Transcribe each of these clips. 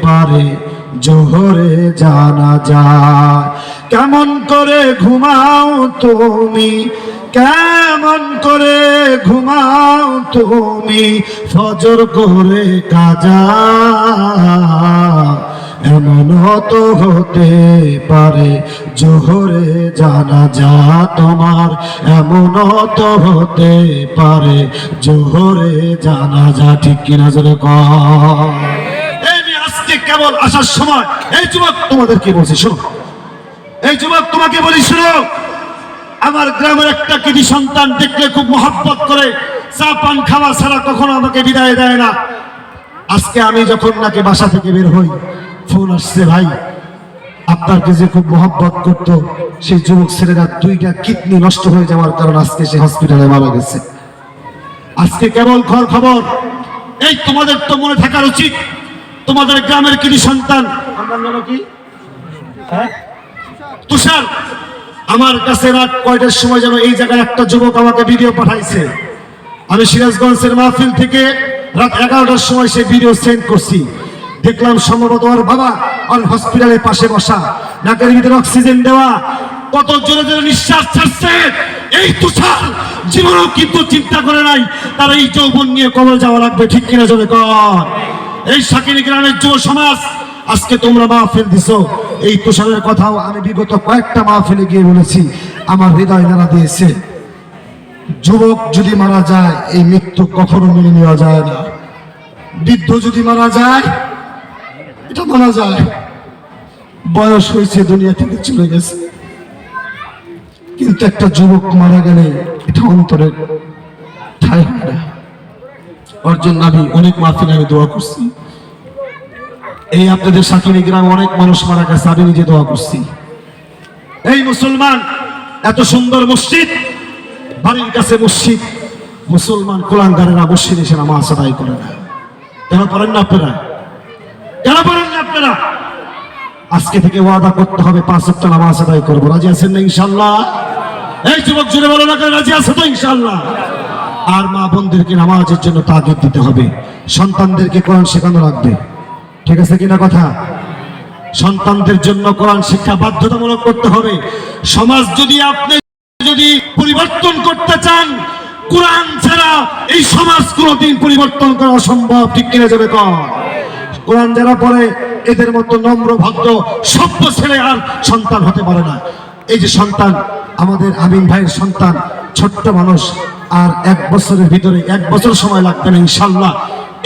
পারে জোহরে জানাজা? কেমন করে ঘুমাও তুমি, কেমন করে ঘুমাও তুমি ফজর করে কাজা? এমন তো হতে পারে জোহরে জানাজা তোমার, এমন তো হতে পারে জোহরে জানাজা। ঠিক কিনা জোরে কর। এই আজকে কেবল আসার সময় এই যুবক তোমাদেরকে বলছি শোনো, এই যুবক তোমাকে বলি শোনো, আমার গ্রামের একটা কৃতি সন্তান দেখলে খুব মহব্বত করে, চা পান খাওয়া ছাড়া কখনো আমাকে বিদায় দেয় না। আজকে আমি যখন নাকি বাসা থেকে বের হই, ফোন আসছে, ভাই আপনাকে যে খুব মহব্বত করতো সেই যুবক ছেলেরা দুইটা কিডনি নষ্ট হয়ে যাওয়ার কারণে আজকে সে হসপিটালে মারা গেছে। আজকে কেবল খবর এই তোমাদের তো মনে থাকার উচিত, তোমাদের গ্রামের কৃতি সন্তান কি তুষার, আমার কাছে রাত কয়টার সময় যেন এই জায়গায় একটা যুবক আমাকে ভিডিও পাঠাইছে। আমি সিরাজগঞ্জের মাহফিল থেকে রাত 11টার সময় সেই ভিডিও সেন্ড করছি। দেখলাম সম্ভবত ওর বাবা আর হসপিটালের পাশে বসা, নাকের ভিতরে অক্সিজেন দেওয়া, কত জোরে জোরে নিঃশ্বাস ছাড়ছে। এই তুষার জীবনেও কিন্তু চিন্তা করে নাই তার এই যৌবন নিয়ে কবর যাওয়া লাগবে। ঠিক কিনা জোরে কর। এই সাকিনী গ্রামের যুব সমাজ আজকে তোমরা মাহফিল দিছো, এই তুষারের কথাও আমি বিগত কয়েকটা মাহফিলে গিয়ে বলেছি, আমার হৃদয় নাড়া দিয়েছে। যুবক যদি মারা যায় এই মৃত্যু কখনো মেনে নেওয়া যায় না। বৃদ্ধ যদি মারা যায় এটা মারা যায়, বয়স হয়েছে দুনিয়া থেকে চলে গেছে, কিন্তু একটা যুবক মারা গেলে এটা অন্তরের ঠাঁই হয় না। ওর জন্য আমি অনেক মাহফিলে আমি দোয়া করছি। এই আপনাদের সাকিনী গ্রামে অনেক মানুষ মারা গেছে, আমি নিজে দোয়া করছি। এই মুসলমান এত সুন্দর মসজিদ, বাড়ির কাছে মসজিদ, মুসলমান কুলাঙ্গারেরা মসজিদ এসে নামাজ আদায় করে না। কেন করেন না আপনারা? কেন করেন না আপনারা? আজকে থেকে ওয়াদা করতে হবে 5 ওয়াক্ত নামাজ আদায় করবো। রাজি আছেন না ইনশাআল্লাহ? এই যুবক জুড়ে বলো না কেন, রাজি আছে তো ইনশাআল্লাহ? আর মা বোনদেরকে নামাজের জন্য তাগিদ দিতে হবে, সন্তানদেরকে কোরআন শেখানো লাগবে। ঠিক আছে কিনা কথা? সন্তানদের জন্য কোরআন শিক্ষা বাধ্যতামূলক করতে হবে। সমাজ যদি আপনি যদি পরিবর্তন করতে চান, কোরআন ছাড়া এই সমাজ কোনোদিন পরিবর্তন করা অসম্ভব। ঠিক কিনা যাবে কর। কোরআন যারা পড়ে এদের মতো নম্র ভদ্র সভ্য ছেলে আর সন্তান হতে পারে না। এই যে সন্তান আমাদের আমিন ভাইয়ের সন্তান, ছোট্ট মানুষ, আর 1 বছরের ভিতরে 1 বছর সময় লাগবে না ইনশাআল্লাহ,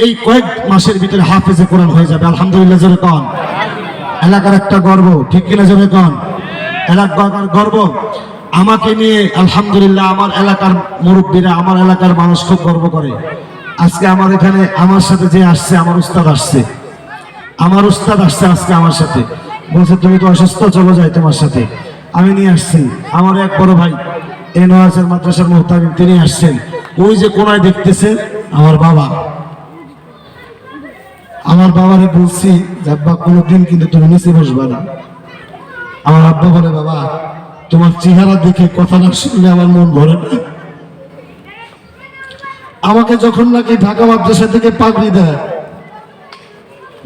এই কয়েক মাসের ভিতরে হাফেজে কোরআন হয়ে যাবে। আলহামদুলিল্লাহ জোরে কন। এলাকার একটা গর্ব। ঠিক কিনা জোরে কন। এলাকার গর্ব আমাকে নিয়ে। আলহামদুলিল্লাহ আমার এলাকার মুরব্বীরা, আমার এলাকার মানুষ খুব গর্ব করে। আজকে আমার এখানে আমার সাথে যে আসছে, আমার উস্তাদ আসছে, আমার উস্তাদ আসছে আজকে আমার সাথে, বলছে তুমি তো অসুস্থ, চলো যাই তোমার সাথে। আমি নিয়ে আসছি আমার এক বড় ভাই, এই নোয়াজের মাদ্রাসার মুহতামিম, তিনি আসছেন। ওই যে কোনায় দেখতেছেন আমার বাবা। আমার বাবারে বলছি যে আব্বা কোনোদিন কিন্তু তুমি নিচে বসবা না। আমার আব্বা বলে বাবা তোমার চেহারা দেখে কথা না শুনলে আমার মন ভরে না। আমাকে যখন নাকি ঢাকা মাদ্রাসা থেকে পাগড়ি দেয়,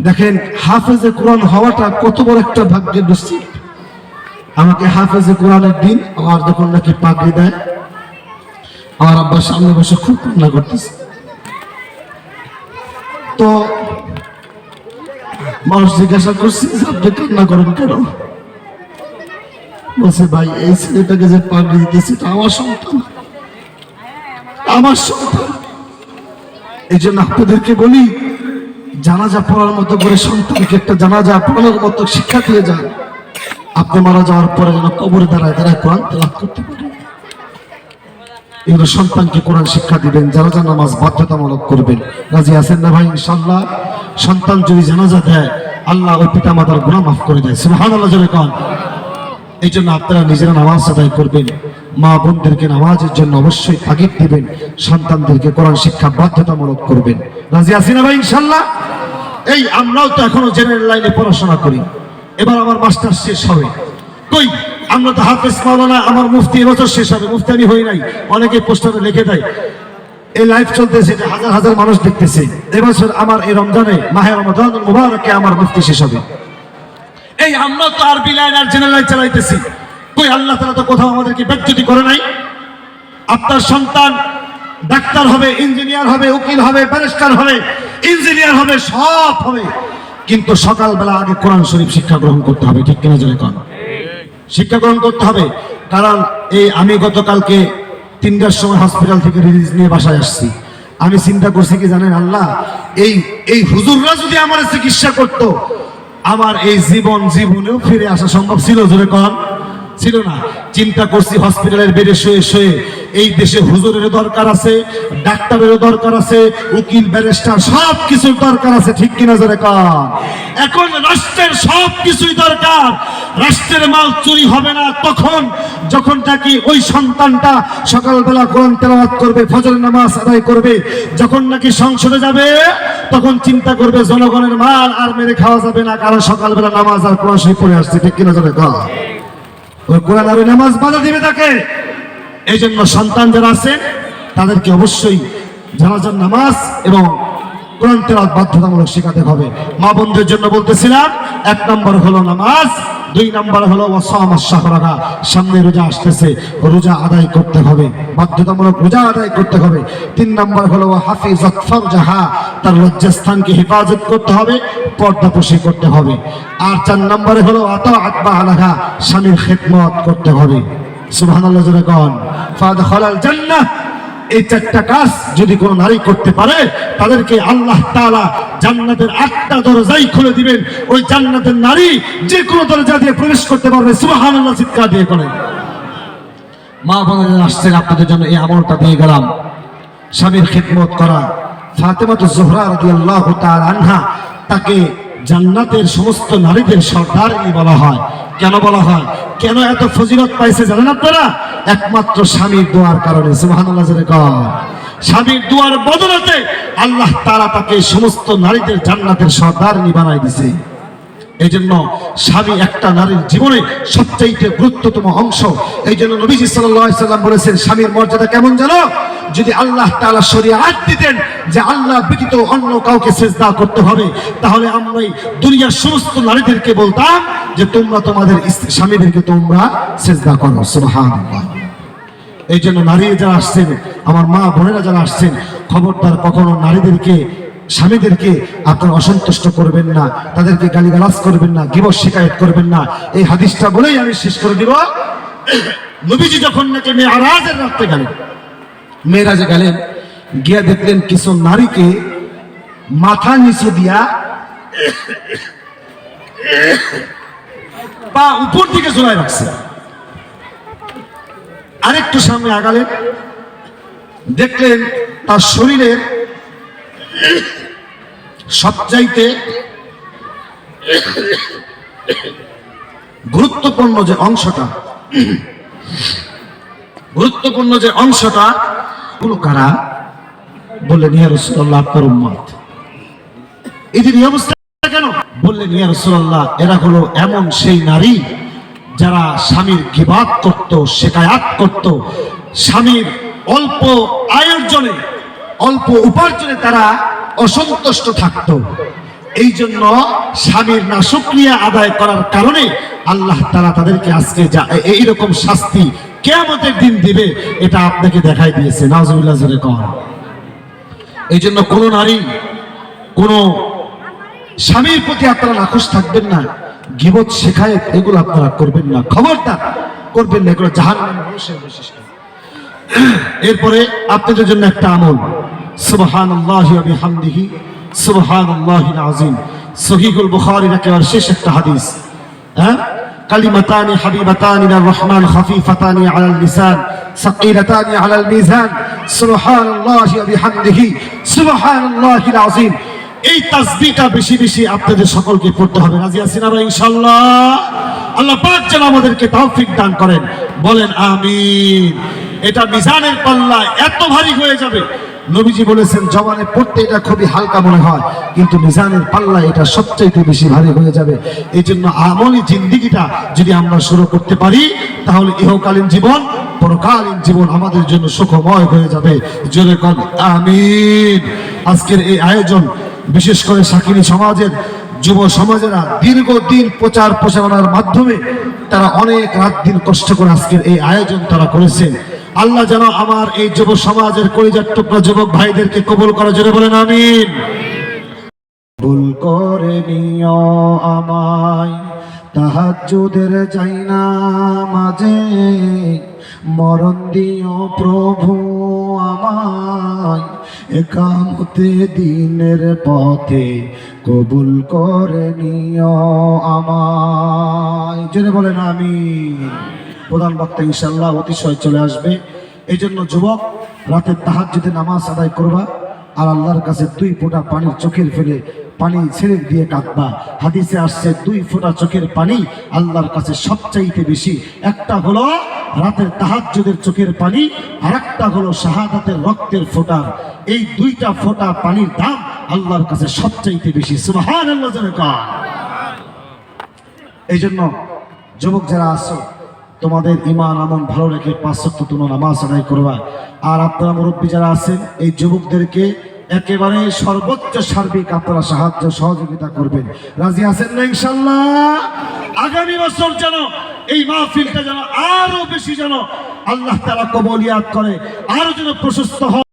দেখেন হাফেজে কোরআন হওয়াটা কত বড় একটা ভাগ্যের নসিব। আমাকে হাফেজে কোরআনের দিন আমার যখন নাকি পাগড়ি দেয়, আমার আব্বার সামনে বসে খুব কান্না করতেছে। তো মানুষ জিজ্ঞাসা করছে আপনি কান্না করেন কেন? বলছে ভাই এই ছেলেটাকে যে পাগড়ি দিতেছে এটা আমার সন্তান, আমার সন্তান। এই জন্য আপনাদেরকে বলি জানাজা পড়ার মতো করে সন্তানকে একটা জানাজা পড়ানোর মতো শিক্ষা দিয়ে যান। আপনি মারা যাওয়ার পরে যেন কবরে দাঁড়ায় দাঁড়ায় কোরআন তেলাওয়াত করতে পারেন। এগুলো সন্তানকে কোরআন শিক্ষা দিবেন, জানাজা নামাজ বাধ্যতামূলক করবেন। রাজি আছেন না ভাই ইনশাআল্লাহ? সন্তান যদি জানাজা দেয় আল্লাহ ওই পিতা মাতার গুনাহ মাফ করে দেয়। সুবহানাল্লাহ জোরে কোন। এই জন্য আপনারা নিজেরা নামাজ আদায় করবেন, মা বোনদেরকে নামাজের জন্য অবশ্যই তাগিদ দিবেন, সন্তানদেরকে কোরআন শিক্ষা বাধ্যতামূলক করবেন। রাজি আছেন না ভাই ইনশাআল্লাহ? এই আমরাও তো এখনো জেনারেল লাইনে পড়াশোনা করি, এবার আমার মাস্টার শেষ হবে। কই আমরা তো হাফেজ মাওলানা, আমার মুফতি এবছর শেষ হবে, মুফতি আমি হই নাই, অনেকে পোস্টারে লিখে দেয়। এই লাইভ চলতেছে, হাজার হাজার মানুষ দেখতেছে। এবছর আমার এই রমজানে মাহে রমাদানুল মুবারকে আমার মুফতি শেষ হবে। এই আমরা তো আরবি লাইন আর জেনারেল লাইন চালাইতেছি, কই আল্লাহ তাআলা তো কোথাও আমাদেরকে বেজ্জতি করে নাই। আপনার সন্তান ডাক্তার হবে, ইঞ্জিনিয়ার হবে, উকিল হবে, ব্যারিস্টার হবে, ইঞ্জিনিয়ার হবে, সব হবে, কিন্তু সকালবেলা আগে কোরআন শরীফ শিক্ষা গ্রহণ করতে হবে। ঠিক কিনা জোরে কোন? শিক্ষা গ্রহণ করতে হবে। কারণ এই আমি গতকালকে 3টার সময় হসপিটাল থেকে রিলিজ নিয়ে বাসায় আসছি। আমি চিন্তা করছি কি জানেন, আল্লাহ এই হুজুররা যদি আমার চিকিৎসা করত, আমার এই জীবনেও ফিরে আসা সম্ভব ছিল? জোরে কোন? ছিল না। চিন্তা করছি হসপিটালের বেডে শুয়ে শুয়ে এই দেশে হুজুরেরও দরকার আছে, ডাক্তারেরও দরকার আছে, উকিল ব্যারিস্টার সব কিছুর দরকার আছে। ঠিক কিনা জোরে কোন? এখন রাষ্ট্রের সব কিছুই দরকার। রাষ্ট্রের মাল চুরি হবে না তখন যখন নাকি ওই সন্তানটা সকালবেলা কোরআন তেলাওয়াত করবে, ফজরের নামাজ আদায় করবে। যখন নাকি সংসদে যাবে তখন চিন্তা করবে জনগণের মাল আর মেরে খাওয়া যাবে না, কারণ সকালবেলা নামাজ আর কোরআন শরীফ পড়ে আসছে। ঠিক কিনা জোরে কোন? ওই কোরআন আর নামাজ বাধা দিবে তাকে। এই জন্য সন্তান যারা আছে তাদেরকে অবশ্যই জানাজার নামাজ এবং কোরআন তেলাওয়াত বাধ্যতামূলক শেখাতে হবে। মা বোনদের জন্য বলতেছিলাম, 1 নম্বর হলো নামাজ, 2 নম্বর হলো ওয়াসামাস শাহরাহা, সামনে রোজা আসতেছে, রোজা আদায় করতে হবে, বাধ্যতামূলক রোজা আদায় করতে হবে। 3 নম্বর হলো হাফিজাত ফারজাহা, তার লজ্জাস্থানকে হেফাজত করতে হবে, পর্দাপোশি করতে হবে। আর 4 নম্বরে হলো আতাআত বালাহা, স্বামীর খেদমত করতে হবে। সুবহানাল্লাহ জোরে কোন? ফাদখালাল জান্নাহ। এই 4টা কাজ যদি কোনো নারী করতে পারে তাদেরকে আল্লাহ তাআলা জান্নাতের 8টা দরজাই খুলে দিবেন। ওই জান্নাতের নারী যে কোনো দরজা দিয়ে প্রবেশ করতে পারবে। সুবহানাল্লাহ চিৎকার দিয়ে বলেন। মা বোনেরা আসছেন, আপনাদের জন্য এই আমলটা দিয়ে গেলাম। স্বামীর খিদমত করা। ফাতেমাতুজ জোহরা রাদিয়াল্লাহু তাআলা আনহা, তাকে জান্নাতের সমস্ত নারীদের সর্দারিনী বলা হয়। কেন বলা হয়, কেন এত ফজিলত পাইছে জানেন আপনারা? একমাত্র স্বামীর দোয়ার কারণে। সুবহানাল্লাহ জোরে কোন? স্বামীর দোয়ার বদলতে আল্লাহ তাআলা তাকে সমস্ত নারীদের জান্নাতের সর্দারিনী বানাই দিয়েছে। এই জন্য স্বামী একটা নারীর জীবনে সবচাইতে গুরুত্বতম অংশ। এই জন্য নবীজি সাল্লাল্লাহু আলাইহি সাল্লাম বলেছেন, স্বামীর মর্যাদা কেমন জানো? যদি আল্লাহ তাআলা শরীয়ত দিতেন যে আল্লাহ ব্যতীত অন্য কাউকে সিজদা করতে হবে, তাহলে আমরা দুনিয়ার সমস্ত নারীদেরকে বলতাম যে তোমরা তোমাদের স্বামীদেরকে তোমরা সিজদা করো। সুবহানাল্লাহ। এই জন্য নারী যারা আসছেন, আমার মা বোনেরা যারা আসছেন, খবরদার কখনো নারীদেরকে, স্বামীদেরকে আপনারা অসন্তুষ্ট করবেন না, তাদেরকে গালিগালাজ করবেন না, গীবত শিকায়ত করবেন না। এই হাদিসটা বলেই আমি শেষ করে দিব। নবীজি যখন নাকি মেরাজের রাতে গেলেন, মেরাজে গেলেন, গিয়া দেখলেন কিছু নারীকে মাথা নিচু দিয়া পা উপর দিকে ঝুলায় রাখছে। আরেকটু সামনে আগালেন, দেখলেন তার শরীরের সবচাইতে গুরুত্বপূর্ণ যে অংশটা গুলো কারা? বললেন, ইয়া রাসূলুল্লাহ, আপনার উম্মত। এদের এই অবস্থা কেন? বললেন, ইয়া রাসূলুল্লাহ, এরা হলো এমন সেই নারী যারা স্বামীর গীবাত করত, শিকায়াত করত, স্বামীর অল্প আয়ের জন্য, অল্প উপার্জনে তারা অসন্তুষ্ট থাকতো। এই জন্য স্বামীর নাশুকরিয়া আদায় করার কারণে আল্লাহ তাআলা তাদেরকে আজকে এইরকম শাস্তি কিয়ামতের দিন দিবে, এটা আপনাকে দেখাই দিয়েছে। নাউজুবিল্লাহ জোরে কোন? এই জন্য কোন নারী, কোন স্বামীর প্রতি আপনারা নাখুশ থাকবেন না, গীবত শিকায়েত এগুলো আপনারা করবেন না, খবরদার করবেন না, এগুলো জাহান্নামের মানুষের বৈশিষ্ট্য। এরপরে আপনাদের জন্য একটা আমল, সুবহানাল্লাহি ওয়া বিহামদিহি সুবহানাল্লাহিল আযীম। সহিহুল বুখারীর একেবারে শেষ একটা হাদিস। কালিমাতানি হাবিবাতানি ইলার রহমান খাফিফাতানি আলাল লিসান সাকিলাতানি আলাল মিজান সুবহানাল্লাহি ওয়া বিহামদিহি সুবহানাল্লাহিল আযীম। এই তাসবিহটা বেশি বেশি আপনাদের সকলকে পড়তে হবে। রাজি আছেন আমরা ইনশাআল্লাহ? আল্লাহ পাক যেন আমাদেরকে তৌফিক দান করেন, বলেন আমিন। এটা মিজানের পাল্লায় এত ভারী হয়ে যাবে, নবীজি বলেছেন জবানে পড়তে এটা খুবই হালকা মনে হয়, কিন্তু মিজানের পাল্লায় এটা সবচাইতে বেশি ভারী হয়ে যাবে। এই জন্য আমলি জিন্দেগিটা যদি আমরা শুরু করতে পারি, তাহলে ইহকালীন জীবন পরকালীন জীবন আমাদের জন্য সুখময় হয়ে যাবে। জোরে কোন আমিন। আজকের এই আয়োজন বিশেষ করে সাকিনী সমাজের যুব সমাজেরা দীর্ঘদিন প্রচার প্রচারণার মাধ্যমে তারা অনেক রাত দিন কষ্ট করে আজকের এই আয়োজন তারা করেছেন। আল্লাহ যেন আমার এই যুব সমাজের কলিজার টুকরা যুবক ভাইদেরকে কবুল করার জন্য বলেন আমিন। ভুল করে নিও আমায় তাহাজ্জুদের যাই না মাঝে, মরণ দিও প্রভু আমায় একামতে দিনের পথে, কবুল করে নিও আমায়। জেনে বলেন আমিন। প্রধান বক্তা ইনশাআল্লাহ অতিশয় চলে আসবে। এই জন্য যুবক রাতে তাহাজ্জুদে নামাজ আদায় করবা আর আল্লাহর কাছে 2 ফোঁটা পানির চোখের ফেলে পানি ছেড়ে দিয়ে কাঁদবা। হাদিসে আসছে 2 ফোঁটা চোখের পানি আল্লাহর কাছে সবচাইতে বেশি। একটা হলো রাতের তাহাজ্জুদের চোখের পানি, আর একটা হলো শাহাদাতের রক্তের ফোঁটা। এই 2টা ফোঁটা পানির দাম আল্লাহর কাছে সবচাইতে বেশি। সুবহানাল্লাহ জোরে কান। এই জন্য যুবক যারা আছো তোমাদের ঈমান আমল ভালো রেখে 5 ওয়াক্ত তোমরা নামাজ আদায় করবা। আর আপনারা মুরব্বী যারা আছেন এই যুবকদেরকে একেবারে সর্বোচ্চ সার্বিক আপনারা সাহায্য সহযোগিতা করবেন। রাজি আছেন না ইনশাআল্লাহ? আগামী বছর যেন এই মাহফিলটা যেন আরো বেশি যেন আল্লাহ তাআলা কবুলিয়াত করে, আরো যেন প্রশস্ত হয়।